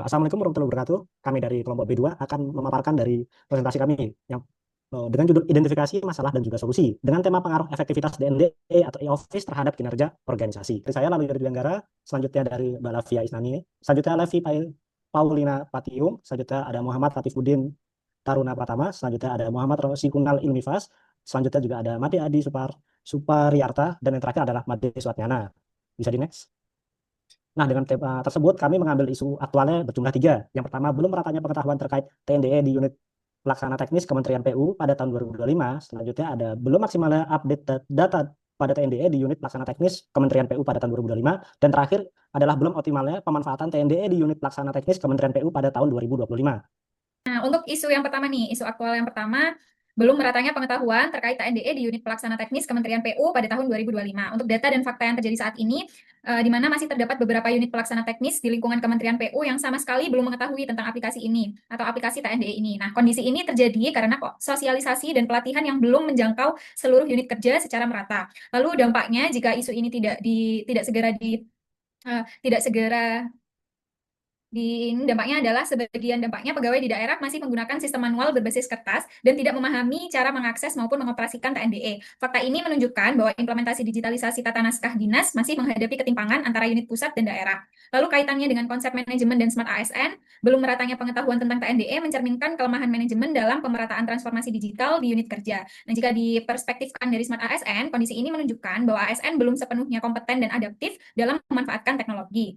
Assalamualaikum warahmatullahi wabarakatuh. Kami dari kelompok B2 akan memaparkan dari presentasi kami yang dengan judul identifikasi masalah dan juga solusi dengan tema pengaruh efektivitas DNDE atau e-office terhadap kinerja organisasi. Dari saya Lalu dari Anggara, selanjutnya dari Mbak Lavia Isnani, selanjutnya Paulina Patiung, selanjutnya ada Muhammad Latifuddin Taruna Pratama, selanjutnya ada Muhammad Rosi Kunal Ilmifas, selanjutnya juga ada Made Adi Suparyarta, dan yang terakhir adalah Made Swatnyana. Bisa di next. Nah, dengan tema tersebut kami mengambil isu aktualnya berjumlah 3. Yang pertama, belum meratanya pengetahuan terkait TNDE di unit pelaksana teknis Kementerian PU pada tahun 2025. Selanjutnya ada belum maksimalnya update data pada TNDE di unit pelaksana teknis Kementerian PU pada tahun 2025. Dan terakhir adalah belum optimalnya pemanfaatan TNDE di unit pelaksana teknis Kementerian PU pada tahun 2025. Nah, untuk isu yang pertama nih, isu aktual yang pertama, belum meratanya pengetahuan terkait TNDE di unit pelaksana teknis Kementerian PU pada tahun 2025. Untuk data dan fakta yang terjadi saat ini, di mana masih terdapat beberapa unit pelaksana teknis di lingkungan Kementerian PU yang sama sekali belum mengetahui tentang aplikasi ini atau aplikasi TNDE ini. Nah, kondisi ini terjadi karena sosialisasi dan pelatihan yang belum menjangkau seluruh unit kerja secara merata. Lalu dampaknya jika isu ini tidak segera dampaknya adalah sebagian dampaknya pegawai di daerah masih menggunakan sistem manual berbasis kertas dan tidak memahami cara mengakses maupun mengoperasikan TNDE. Fakta ini menunjukkan bahwa implementasi digitalisasi tata naskah dinas masih menghadapi ketimpangan antara unit pusat dan daerah. Lalu kaitannya dengan konsep manajemen dan smart ASN, belum meratanya pengetahuan tentang TNDE mencerminkan kelemahan manajemen dalam pemerataan transformasi digital di unit kerja. Nah, jika diperspektifkan dari smart ASN, kondisi ini menunjukkan bahwa ASN belum sepenuhnya kompeten dan adaptif dalam memanfaatkan teknologi.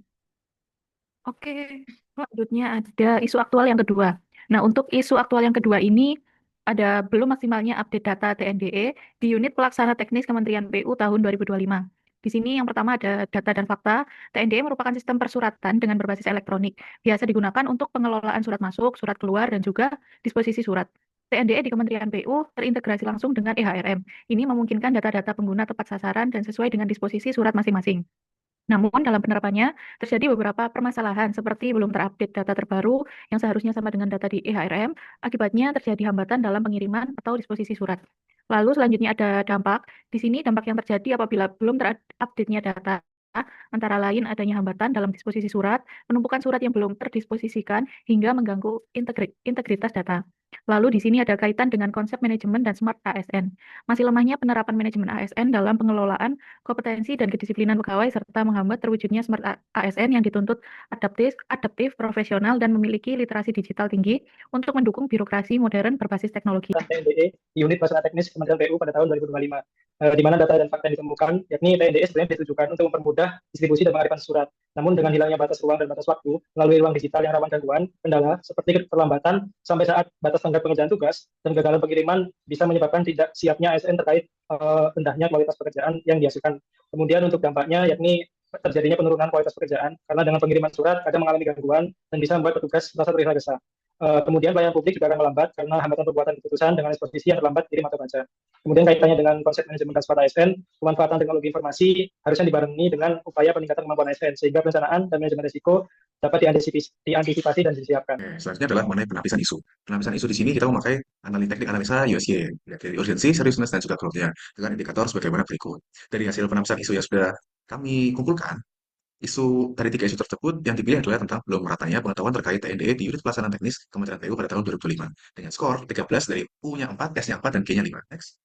Oke, selanjutnya ada isu aktual yang kedua. Nah, untuk isu aktual yang kedua ini ada belum maksimalnya update data TNDE di unit pelaksana teknis Kementerian PU tahun 2025. Di sini yang pertama ada data dan fakta. TNDE merupakan sistem persuratan dengan berbasis elektronik. Biasa digunakan untuk pengelolaan surat masuk, surat keluar, dan juga disposisi surat. TNDE di Kementerian PU terintegrasi langsung dengan eHRM. Ini memungkinkan data-data pengguna tepat sasaran dan sesuai dengan disposisi surat masing-masing. Namun dalam penerapannya terjadi beberapa permasalahan seperti belum terupdate data terbaru yang seharusnya sama dengan data di eHRM, akibatnya terjadi hambatan dalam pengiriman atau disposisi surat. Lalu selanjutnya ada dampak. Di sini dampak yang terjadi apabila belum terupdate-nya data antara lain adanya hambatan dalam disposisi surat, penumpukan surat yang belum terdisposisikan hingga mengganggu integritas data. Lalu di sini ada kaitan dengan konsep manajemen dan smart ASN. Masih lemahnya penerapan manajemen ASN dalam pengelolaan kompetensi dan kedisiplinan pegawai serta menghambat terwujudnya smart ASN yang dituntut adaptif, profesional, dan memiliki literasi digital tinggi untuk mendukung birokrasi modern berbasis teknologi. TNDE di unit pelaksana teknis Kementerian PU pada tahun 2025, di mana data dan fakta yang ditemukan, yakni TNDE sebenarnya ditujukan untuk mempermudah distribusi dan pengiriman surat. Namun dengan hilangnya batas ruang dan batas waktu melalui ruang digital yang rawan gangguan, kendala seperti keterlambatan sampai saat batas tenggat pengerjaan tugas dan kegagalan pengiriman bisa menyebabkan tidak siapnya ASN terkait rendahnya kualitas pekerjaan yang dihasilkan. Kemudian untuk dampaknya yakni terjadinya penurunan kualitas pekerjaan karena dengan pengiriman surat kadang mengalami gangguan dan bisa membuat petugas merasa tergesa-gesa. Kemudian pelayanan publik juga akan melambat karena hambatan perbuatan keputusan dengan eksposisi yang terlambat kirim atau baca. Kemudian kaitannya dengan konsep manajemen transport ASN, pemanfaatan teknologi informasi harusnya dibarengi dengan upaya peningkatan kemampuan ASN sehingga perencanaan dan manajemen risiko dapat diantisipasi dan disiapkan. Selanjutnya adalah mengenai penapisan isu. Penapisan isu di sini kita memakai teknik analisa USY, dari urgensi, seriusness, dan juga growth-nya dengan indikator sebagaimana berikut. Dari hasil penapisan isu yang sudah kami kumpulkan, isu dari 3 isu tersebut yang dipilih adalah tentang belum meratanya pengetahuan terkait TNDE di unit pelaksanaan teknis Kementerian PU pada tahun 2025 dengan skor 13 dari U-nya 4, S-nya 4, dan G-nya 5. Next.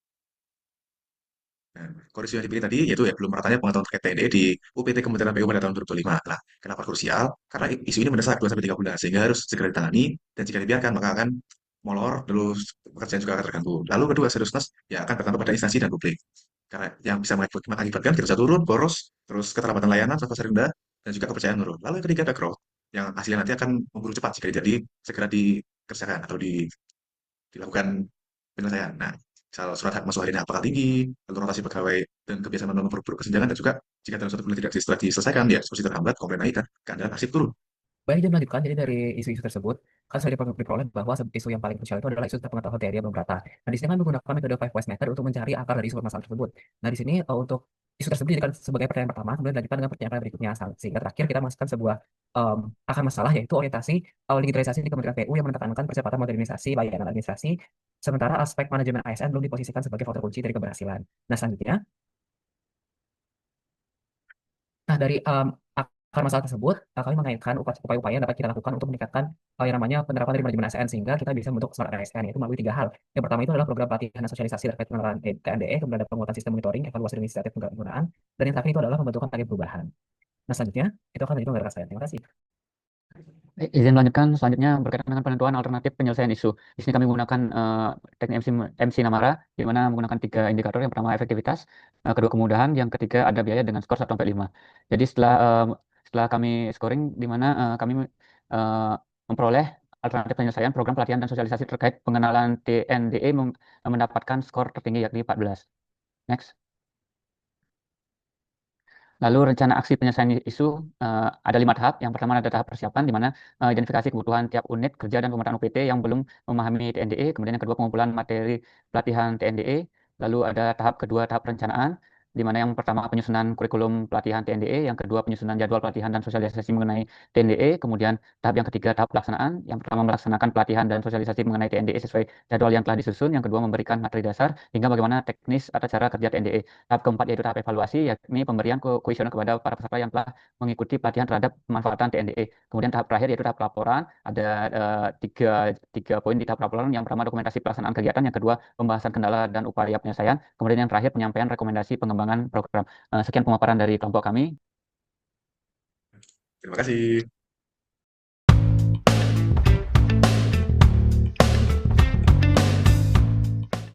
Nah, kondisi yang dipilih tadi yaitu ya belum meratanya pengetahuan terkait TNDE di UPT Kementerian PU pada tahun 2025. Nah, kenapa krusial? Karena isu ini mendesak 2-3 bulan sehingga harus segera ditangani dan jika dibiarkan maka akan molor, terus pekerjaan juga akan terganggu. Lalu kedua, seriusness ya akan tergantung pada instansi dan publik. Karena yang bisa mengakibatkan kinerja turun, boros, terus keterlambatan layanan, transaksi rendah, dan juga kepercayaan menurun. Lalu yang ketiga ada growth, yang hasilnya nanti akan memburu cepat jika jadi segera dikerjakan atau dilakukan penyelesaian. Nah, surat hak masuk harinya apakah tinggi, lalu rotasi pegawai dan kebiasaan memperburuk kesenjangan, dan juga jika dalam suatu bulan tidak diselesaikan, ya eksekusi terhambat, komplain naik, dan keandalan arsip turun. Baik, jadi melanjutkan. Jadi dari isu-isu tersebut, kan sudah diperoleh bahwa isu yang paling krusial itu adalah isu tentang pengetahuan teori belum merata. Nah, di sini kan menggunakan metode Five Whys Method untuk mencari akar dari sumber masalah tersebut. Nah, di sini untuk isu tersebut dijadikan sebagai pertanyaan pertama, kemudian dilanjutkan dengan pertanyaan berikutnya. Sehingga terakhir kita masukkan sebuah akar masalah, yaitu orientasi digitalisasi di Kementerian PU yang menekankan percepatan modernisasi layanan administrasi, sementara aspek manajemen ASN belum diposisikan sebagai faktor kunci dari keberhasilan. Nah, selanjutnya, nah dari Karena masalah tersebut, kami mengaitkan upaya-upaya yang dapat kita lakukan untuk meningkatkan yang namanya penerapan dari manajemen ASN sehingga kita bisa membentuk smart ASN, yaitu melalui 3 hal. Yang pertama itu adalah program pelatihan dan sosialisasi terkait pengenalan TNDE, kemudian ada penguatan sistem monitoring, evaluasi dan inisiatif penggunaan, dan yang terakhir itu adalah pembentukan target perubahan. Nah, selanjutnya, itu akan menjadi penggerak saya. Terima kasih. Izin melanjutkan selanjutnya berkaitan dengan penentuan alternatif penyelesaian isu. Di sini kami menggunakan teknik MC Namara, di mana menggunakan 3 indikator. Yang pertama efektivitas, kedua kemudahan, yang ketiga ada biaya dengan skor 1-5. Jadi setelah kami scoring, di mana kami memperoleh alternatif penyelesaian program pelatihan dan sosialisasi terkait pengenalan TNDE mendapatkan skor tertinggi yakni 14. Next. Lalu rencana aksi penyelesaian isu ada 5 tahap. Yang pertama ada tahap persiapan, di mana identifikasi kebutuhan tiap unit kerja dan pemetaan UPT yang belum memahami TNDE. Kemudian yang kedua pengumpulan materi pelatihan TNDE. Lalu ada tahap kedua, tahap perencanaan, di mana yang pertama penyusunan kurikulum pelatihan TNDE, yang kedua penyusunan jadwal pelatihan dan sosialisasi mengenai TNDE, kemudian tahap yang ketiga tahap pelaksanaan. Yang pertama melaksanakan pelatihan dan sosialisasi mengenai TNDE sesuai jadwal yang telah disusun, yang kedua memberikan materi dasar hingga bagaimana teknis atau cara kerja TNDE. Tahap keempat yaitu tahap evaluasi, yakni pemberian kuesioner kepada para peserta yang telah mengikuti pelatihan terhadap pemanfaatan TNDE. Kemudian tahap terakhir yaitu tahap laporan, ada tiga poin di tahap laporan. Yang pertama dokumentasi pelaksanaan kegiatan, yang kedua pembahasan kendala dan upaya penyelesaian, kemudian yang terakhir penyampaian rekomendasi pengembangan program. Sekian pemaparan dari kelompok kami. Terima kasih.